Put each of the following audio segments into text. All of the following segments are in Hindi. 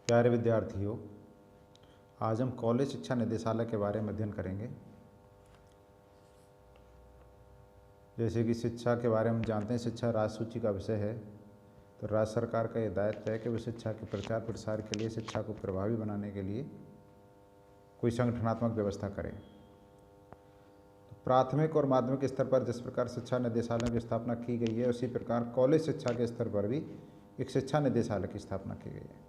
प्यारे विद्यार्थियों, आज हम कॉलेज शिक्षा निदेशालय के बारे में अध्ययन करेंगे। जैसे कि शिक्षा के बारे में जानते हैं, शिक्षा राजसूची का विषय है। तो राज्य सरकार का यह दायित्व है कि वह शिक्षा के प्रचार प्रसार के लिए, शिक्षा को प्रभावी बनाने के लिए कोई संगठनात्मक व्यवस्था करे। तो प्राथमिक और माध्यमिक स्तर पर जिस प्रकार शिक्षा निदेशालय की स्थापना की गई है, उसी प्रकार कॉलेज शिक्षा के स्तर पर भी एक शिक्षा निदेशालय की स्थापना की गई है।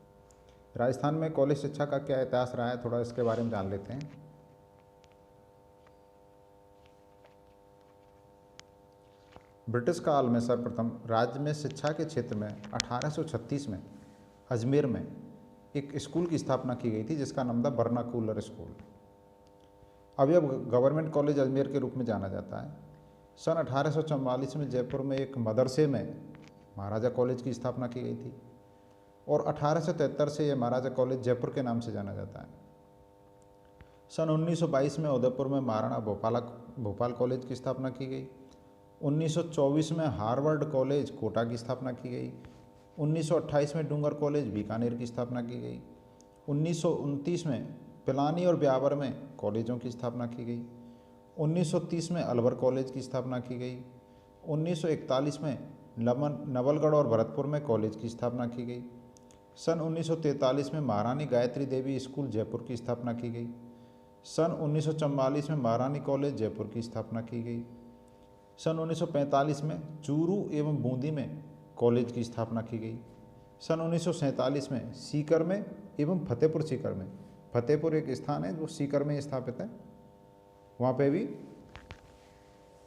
राजस्थान में कॉलेज शिक्षा का क्या इतिहास रहा है, थोड़ा इसके बारे में जान लेते हैं। ब्रिटिश काल में सर्वप्रथम राज्य में शिक्षा के क्षेत्र में 1836 में अजमेर में एक स्कूल की स्थापना की गई थी, जिसका नाम था वर्नाकुलर स्कूल। अभी अब गवर्नमेंट कॉलेज अजमेर के रूप में जाना जाता है। सन 1844 में जयपुर में एक मदरसे में महाराजा कॉलेज की स्थापना की गई थी और 1873 से यह महाराजा कॉलेज जयपुर के नाम से जाना जाता है। सन 1922 में उदयपुर में महाराणा भोपाल कॉलेज की स्थापना की गई। 1924 में हार्वर्ड कॉलेज कोटा की स्थापना की गई। 1928 में डूंगर कॉलेज बीकानेर की स्थापना की गई। 1929 में पिलानी और ब्यावर में कॉलेजों की स्थापना की गई। 1930 में अलवर कॉलेज की स्थापना की गई। 1941 में नवलगढ़ और भरतपुर में कॉलेज की स्थापना की गई। सन 1943 में महारानी गायत्री देवी स्कूल जयपुर की स्थापना की गई। सन 1944 में महारानी कॉलेज जयपुर की स्थापना की गई। सन 1945 में चूरू एवं बूंदी में कॉलेज की स्थापना की गई। सन 1947 में सीकर में एवं फतेहपुर सीकर में, फतेहपुर एक स्थान है जो सीकर में स्थापित है, वहाँ पे भी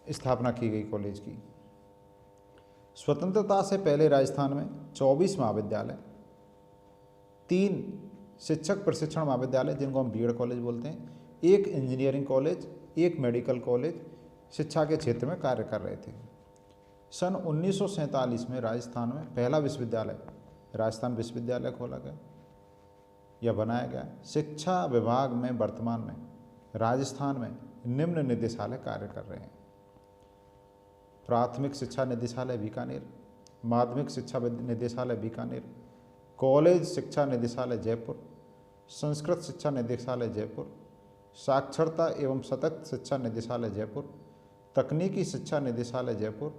स्थापना की गई कॉलेज की। स्वतंत्रता से पहले राजस्थान में 24 महाविद्यालय, 3 शिक्षक प्रशिक्षण महाविद्यालय जिनको हम बीएड कॉलेज बोलते हैं, 1 इंजीनियरिंग कॉलेज, 1 मेडिकल कॉलेज शिक्षा के क्षेत्र में कार्य कर रहे थे। सन 1947 में राजस्थान में पहला विश्वविद्यालय राजस्थान विश्वविद्यालय खोला गया या बनाया गया। शिक्षा विभाग में वर्तमान में राजस्थान में निम्न निदेशालय कार्य कर रहे हैं: प्राथमिक शिक्षा निदेशालय बीकानेर, माध्यमिक शिक्षा निदेशालय बीकानेर, कॉलेज शिक्षा निदेशालय जयपुर, संस्कृत शिक्षा निदेशालय जयपुर, साक्षरता एवं सतत शिक्षा निदेशालय जयपुर, तकनीकी शिक्षा निदेशालय जयपुर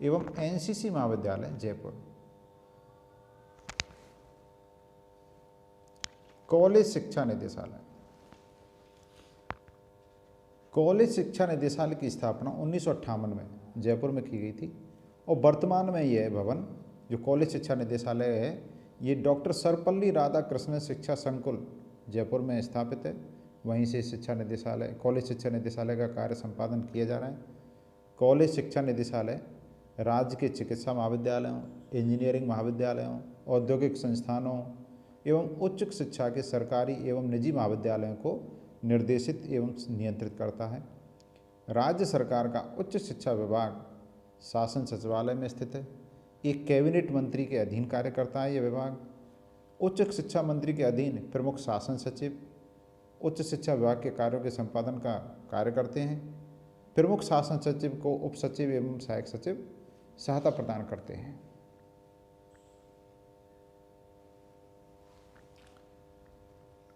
एवं एनसीसी महाविद्यालय जयपुर। कॉलेज शिक्षा निदेशालय। कॉलेज शिक्षा निदेशालय की स्थापना 1958 में जयपुर में की गई थी और वर्तमान में यह भवन जो कॉलेज शिक्षा निदेशालय है, ये डॉक्टर सर्वपल्ली राधाकृष्णन शिक्षा संकुल जयपुर में स्थापित है। वहीं से शिक्षा निदेशालय, कॉलेज शिक्षा निदेशालय का कार्य संपादन किया जा रहा है। कॉलेज शिक्षा निदेशालय राज्य के चिकित्सा महाविद्यालयों, इंजीनियरिंग महाविद्यालयों, औद्योगिक संस्थानों एवं उच्च शिक्षा के सरकारी एवं निजी महाविद्यालयों को निर्देशित एवं नियंत्रित करता है। राज्य सरकार का उच्च शिक्षा विभाग शासन सचिवालय में स्थित है। एक कैबिनेट मंत्री के अधीन कार्य करता है यह विभाग। उच्च शिक्षा मंत्री के अधीन प्रमुख शासन सचिव उच्च शिक्षा विभाग के कार्यों के संपादन का कार्य करते हैं। प्रमुख शासन सचिव को उप सचिव एवं सहायक सचिव सहायता प्रदान करते हैं।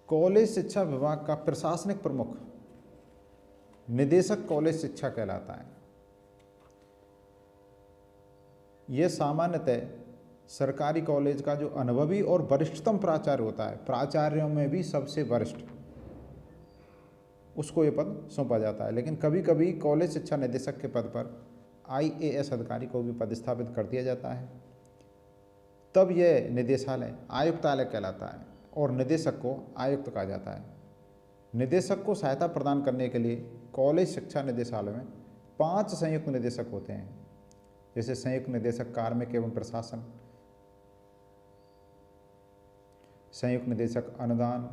कॉलेज शिक्षा विभाग का प्रशासनिक प्रमुख निदेशक कॉलेज शिक्षा कहलाता है। यह सामान्यतः सरकारी कॉलेज का जो अनुभवी और वरिष्ठतम प्राचार्य होता है, प्राचार्यों में भी सबसे वरिष्ठ, उसको ये पद सौंपा जाता है। लेकिन कभी कभी कॉलेज शिक्षा निदेशक के पद पर आईएएस अधिकारी को भी पदस्थापित कर दिया जाता है। तब यह निदेशालय आयुक्तालय कहलाता है और निदेशक को आयुक्त कहा जाता है। निदेशक को सहायता प्रदान करने के लिए कॉलेज शिक्षा निदेशालय में 5 संयुक्त निदेशक होते हैं, जैसे संयुक्त निदेशक कार्मिक एवं प्रशासन, संयुक्त निदेशक अनुदान,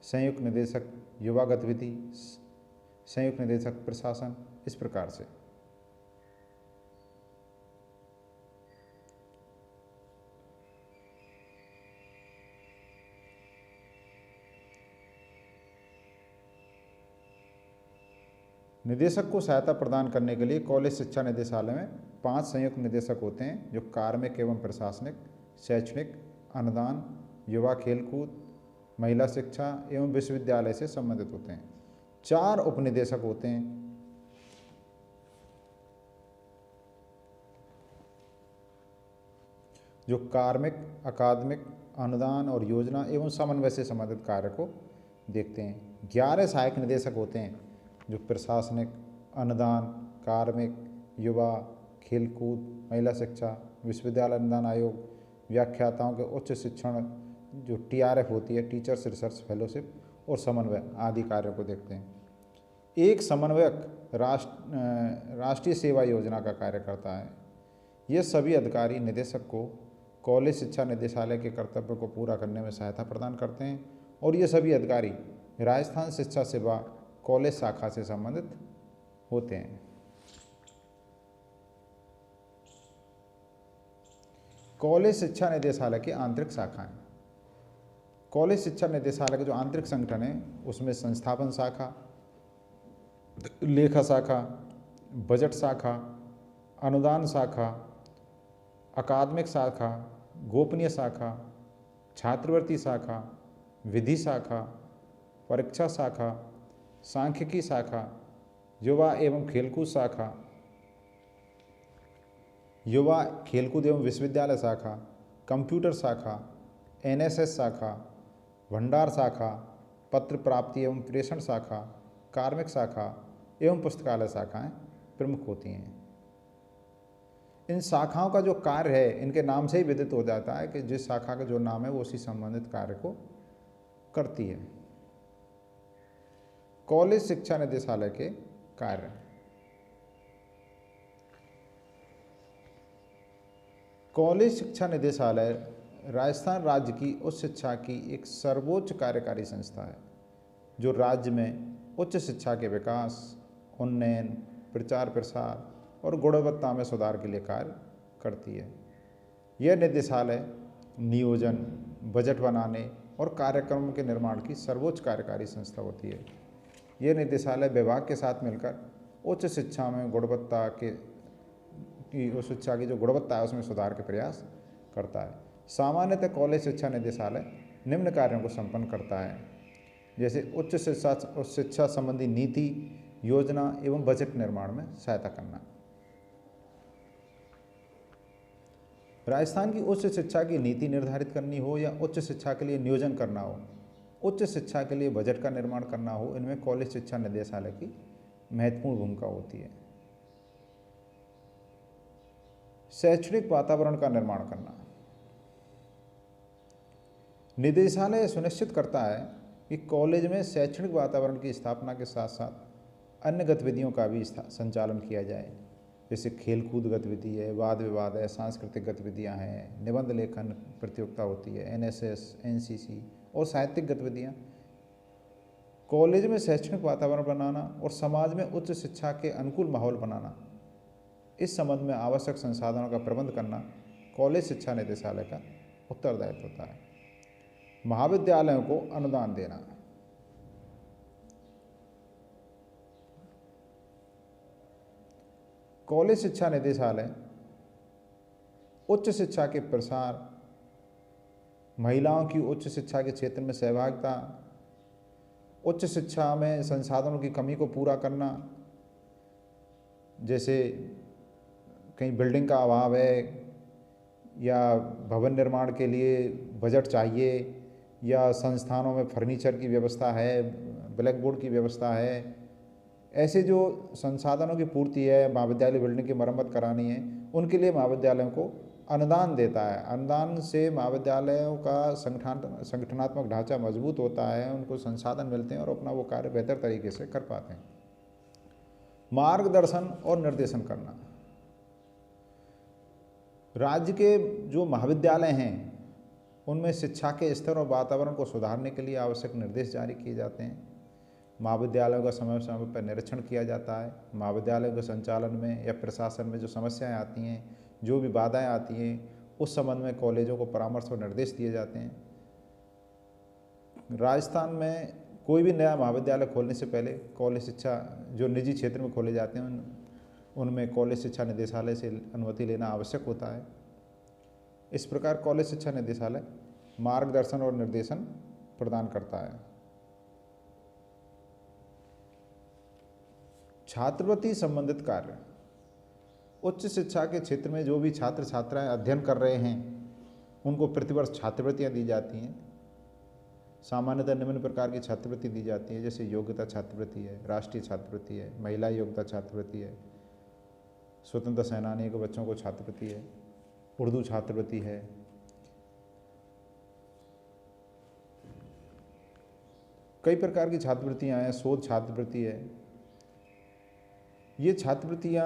संयुक्त निदेशक युवा गतिविधि, संयुक्त निदेशक प्रशासन, इस प्रकार से। निदेशक को सहायता प्रदान करने के लिए कॉलेज शिक्षा निदेशालय में 5 संयुक्त निदेशक होते हैं, जो कार्मिक एवं प्रशासनिक, शैक्षणिक, अनुदान, युवा खेलकूद, महिला शिक्षा एवं विश्वविद्यालय से संबंधित होते हैं। 4 उपनिदेशक होते हैं। जो कार्मिक, अकादमिक, अनुदान और योजना एवं समन्वय से संबंधित कार्य को देखते हैं। 11 सहायक निदेशक होते हैं जो प्रशासनिक, अनुदान, कार्मिक, युवा, खेलकूद, महिला शिक्षा, विश्वविद्यालय अनुदान आयोग, व्याख्याताओं के उच्च शिक्षण जो TRF होती है, टीचर्स रिसर्च फेलोशिप, और समन्वय आदि कार्यों को देखते हैं। एक समन्वयक राष्ट्रीय सेवा योजना का कार्य करता है। ये सभी अधिकारी निदेशक को कॉलेज शिक्षा निदेशालय के कर्तव्यों को पूरा करने में सहायता प्रदान करते हैं और ये सभी अधिकारी राजस्थान शिक्षा सेवा कॉलेज शाखा से संबंधित होते हैं। कॉलेज शिक्षा निदेशालय की आंतरिक शाखाएं। कॉलेज शिक्षा निदेशालय के जो आंतरिक संगठन है उसमें संस्थापन शाखा, लेखा शाखा, बजट शाखा, अनुदान शाखा, अकादमिक शाखा, गोपनीय शाखा, छात्रवृत्ति शाखा, विधि शाखा, परीक्षा शाखा, सांख्यिकी शाखा, युवा एवं खेलकूद शाखा, युवा खेलकूद एवं विश्वविद्यालय शाखा, कंप्यूटर शाखा, NSS शाखा, भंडार शाखा, पत्र प्राप्ति एवं प्रेषण शाखा, कार्मिक शाखा एवं पुस्तकालय शाखाएं प्रमुख होती हैं। इन शाखाओं का जो कार्य है इनके नाम से ही विदित हो जाता है कि जिस शाखा का जो नाम है वो उसी संबंधित कार्य को करती है। कॉलेज शिक्षा निदेशालय के कार्य। कॉलेज शिक्षा निदेशालय राजस्थान राज्य की उच्च शिक्षा की एक सर्वोच्च कार्यकारी संस्था है जो राज्य में उच्च शिक्षा के विकास, उन्नयन, प्रचार प्रसार और गुणवत्ता में सुधार के लिए कार्य करती है। यह निदेशालय नियोजन, बजट बनाने और कार्यक्रमों के निर्माण की सर्वोच्च कार्यकारी संस्था होती है। यह निदेशालय विभाग के साथ मिलकर उच्च शिक्षा में गुणवत्ता उच्च शिक्षा की जो गुणवत्ता है उसमें सुधार के प्रयास करता है। सामान्यतः कॉलेज शिक्षा निदेशालय निम्न कार्यों को संपन्न करता है, जैसे उच्च शिक्षा संबंधी नीति, योजना एवं बजट निर्माण में सहायता करना। राजस्थान की उच्च शिक्षा की नीति निर्धारित करनी हो या उच्च शिक्षा के लिए नियोजन करना हो, उच्च शिक्षा के लिए बजट का निर्माण करना हो, इनमें कॉलेज शिक्षा निदेशालय की महत्वपूर्ण भूमिका होती है। शैक्षणिक वातावरण का निर्माण करना। निदेशालय सुनिश्चित करता है कि कॉलेज में शैक्षणिक वातावरण की स्थापना के साथ साथ अन्य गतिविधियों का भी संचालन किया जाए, जैसे खेलकूद गतिविधि है, वाद विवाद है, सांस्कृतिक गतिविधियां हैं, निबंध लेखन प्रतियोगिता होती है, NSS, NCC और साहित्यिक गतिविधियां। कॉलेज में शैक्षणिक वातावरण बनाना और समाज में उच्च शिक्षा के अनुकूल माहौल बनाना, इस संबंध में आवश्यक संसाधनों का प्रबंध करना कॉलेज शिक्षा निदेशालय का उत्तरदायित्व होता है। महाविद्यालयों को अनुदान देना। कॉलेज शिक्षा निदेशालय उच्च शिक्षा के प्रसार, महिलाओं की उच्च शिक्षा के क्षेत्र में सहभागिता, उच्च शिक्षा में संसाधनों की कमी को पूरा करना, जैसे कहीं बिल्डिंग का अभाव है या भवन निर्माण के लिए बजट चाहिए या संस्थानों में फर्नीचर की व्यवस्था है, ब्लैक बोर्ड की व्यवस्था है, ऐसे जो संसाधनों की पूर्ति है, महाविद्यालय बिल्डिंग की मरम्मत करानी है, उनके लिए महाविद्यालयों को अनुदान देता है। अनुदान से महाविद्यालयों का संगठनात्मक ढांचा मजबूत होता है, उनको संसाधन मिलते हैं और अपना वो कार्य बेहतर तरीके से कर पाते हैं। मार्गदर्शन और निर्देशन करना। राज्य के जो महाविद्यालय हैं उनमें शिक्षा के स्तर और वातावरण को सुधारने के लिए आवश्यक निर्देश जारी किए जाते हैं। महाविद्यालयों का समय समय पर निरीक्षण किया जाता है। महाविद्यालयों के संचालन में या प्रशासन में जो समस्याएं आती हैं, जो भी बाधाएं आती हैं, उस संबंध में कॉलेजों को परामर्श और निर्देश दिए जाते हैं। राजस्थान में कोई भी नया महाविद्यालय खोलने से पहले कॉलेज शिक्षा जो निजी क्षेत्र में खोले जाते हैं उनमें कॉलेज शिक्षा निदेशालय से अनुमति लेना आवश्यक होता है। इस प्रकार कॉलेज शिक्षा निदेशालय मार्गदर्शन और निर्देशन प्रदान करता है। छात्रवृत्ति संबंधित कार्य, उच्च शिक्षा के क्षेत्र में जो भी छात्र छात्राएं अध्ययन कर रहे हैं उनको प्रतिवर्ष छात्रवृत्तियां दी जाती हैं। सामान्यतः निम्न प्रकार की छात्रवृत्ति दी जाती है, जैसे योग्यता छात्रवृत्ति है, राष्ट्रीय छात्रवृत्ति है, महिला योग्यता छात्रवृत्ति है, स्वतंत्रता सेनानियों के बच्चों को छात्रवृत्ति है, उर्दू छात्रवृत्ति है। कई प्रकार की छात्रवृत्तियां हैं, शोध छात्रवृत्ति है। ये छात्रवृत्तियां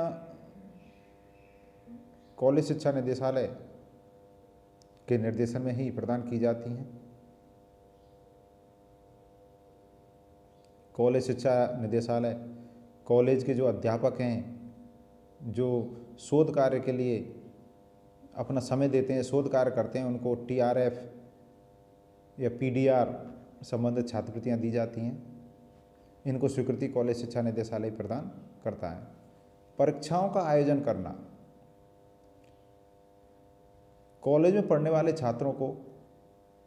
कॉलेज शिक्षा निदेशालय के निर्देशन में ही प्रदान की जाती हैं। कॉलेज शिक्षा निदेशालय कॉलेज के जो अध्यापक हैं, जो शोध कार्य के लिए अपना समय देते हैं, शोध कार्य करते हैं, उनको TRF या PDR संबंधित छात्रवृत्तियां दी जाती हैं। इनको स्वीकृति कॉलेज शिक्षा निदेशालय प्रदान करता है। परीक्षाओं का आयोजन करना, कॉलेज में पढ़ने वाले छात्रों को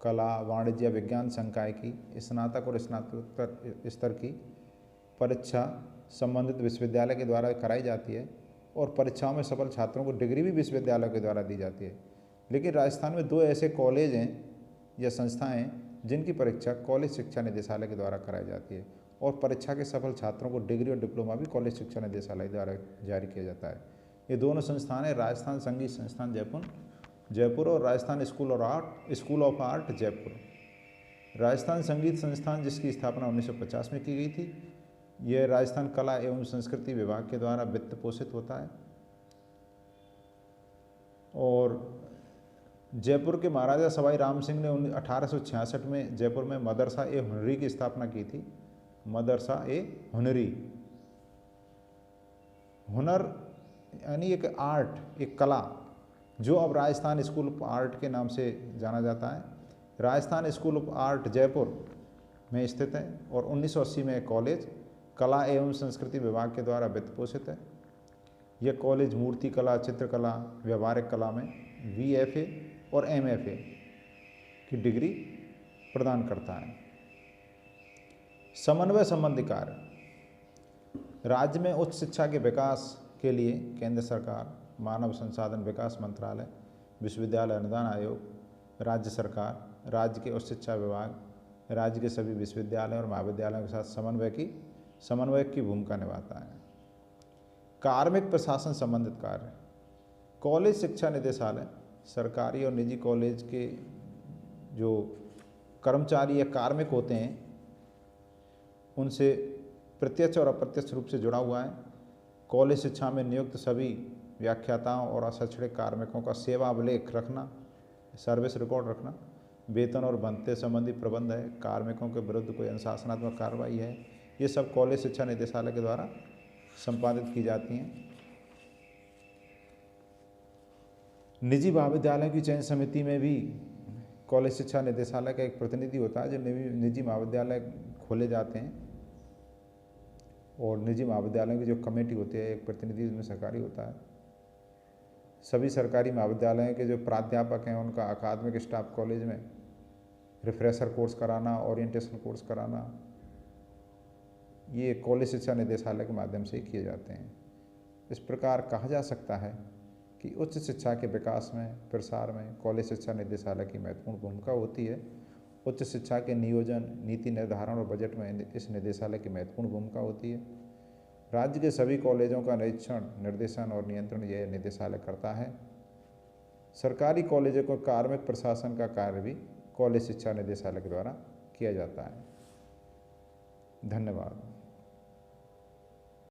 कला, वाणिज्य या विज्ञान संकाय की स्नातक और स्नातकोत्तर स्तर की परीक्षा संबंधित विश्वविद्यालय के द्वारा कराई जाती है और परीक्षाओं में सफल छात्रों को डिग्री भी विश्वविद्यालय के द्वारा दी जाती है। लेकिन राजस्थान में 2 ऐसे कॉलेज हैं या संस्थाएं जिनकी परीक्षा कॉलेज शिक्षा निदेशालय के द्वारा कराई जाती है और परीक्षा के सफल छात्रों को डिग्री और डिप्लोमा भी कॉलेज शिक्षा निदेशालय द्वारा जारी किया जाता है। ये दोनों संस्थान हैं राजस्थान संगीत संस्थान जयपुर और Rajasthan school of art Jaipur. Rajasthan संगीत संस्थान, जिसकी स्थापना 1950 में की गई थी, यह राजस्थान कला एवं संस्कृति विभाग के द्वारा वित्त पोषित होता है। और जयपुर के महाराजा सवाई राम सिंह ने 1866 में जयपुर में मदरसा ए हुनरी की स्थापना की थी। मदरसा ए हुनरी, हुनर यानी एक आर्ट, एक कला, जो अब राजस्थान स्कूल ऑफ आर्ट के नाम से जाना जाता है। Rajasthan school of art Jaipur में स्थित है और 1980 में कॉलेज कला एवं संस्कृति विभाग के द्वारा वित्त पोषित है। यह कॉलेज मूर्ति कला, चित्रकला, व्यवहारिक कला में VFA और MFA की डिग्री प्रदान करता है। समन्वय संबंधी कार्य, राज्य में उच्च शिक्षा के विकास के लिए केंद्र सरकार, मानव संसाधन विकास मंत्रालय, विश्वविद्यालय अनुदान आयोग, राज्य सरकार, राज्य के उच्च शिक्षा विभाग, राज्य के सभी विश्वविद्यालयों और महाविद्यालयों के साथ समन्वयक की भूमिका निभाता है। कार्मिक प्रशासन संबंधित कार्य, कॉलेज शिक्षा निदेशालय सरकारी और निजी कॉलेज के जो कर्मचारी या कार्मिक होते हैं उनसे प्रत्यक्ष और अप्रत्यक्ष रूप से जुड़ा हुआ है। कॉलेज शिक्षा में नियुक्त सभी व्याख्याताओं और अशैक्षणिक कार्मिकों का सेवा अभिलेख रखना, सर्विस रिकॉर्ड रखना, वेतन और भत्ते संबंधी प्रबंध है, कार्मिकों के विरुद्ध कोई अनुशासनात्मक कार्रवाई है, ये सब कॉलेज शिक्षा निदेशालय के द्वारा संपादित की जाती हैं। निजी महाविद्यालयों की चयन समिति में भी कॉलेज शिक्षा निदेशालय का एक प्रतिनिधि होता है। जो निजी महाविद्यालय खोले जाते हैं और निजी महाविद्यालयों की जो कमेटी होती है, एक प्रतिनिधि उसमें सरकारी होता है। सभी सरकारी महाविद्यालयों के जो प्राध्यापक हैं उनका अकादमिक स्टाफ कॉलेज में रिफ्रेशर कोर्स कराना, ओरिएंटेशन कोर्स कराना, ये कॉलेज शिक्षा निदेशालय के माध्यम से ही किए जाते हैं। इस प्रकार कहा जा सकता है कि उच्च शिक्षा के विकास में, प्रसार में कॉलेज शिक्षा निदेशालय की महत्वपूर्ण भूमिका होती है। उच्च शिक्षा के नियोजन, नीति निर्धारण और बजट में इस निदेशालय की महत्वपूर्ण भूमिका होती है। राज्य के सभी कॉलेजों का निरीक्षण, निर्देशन और नियंत्रण यह निदेशालय करता है। सरकारी कॉलेजों को कार्मिक प्रशासन का कार्य भी कॉलेज शिक्षा निदेशालय के द्वारा किया जाता है। धन्यवाद।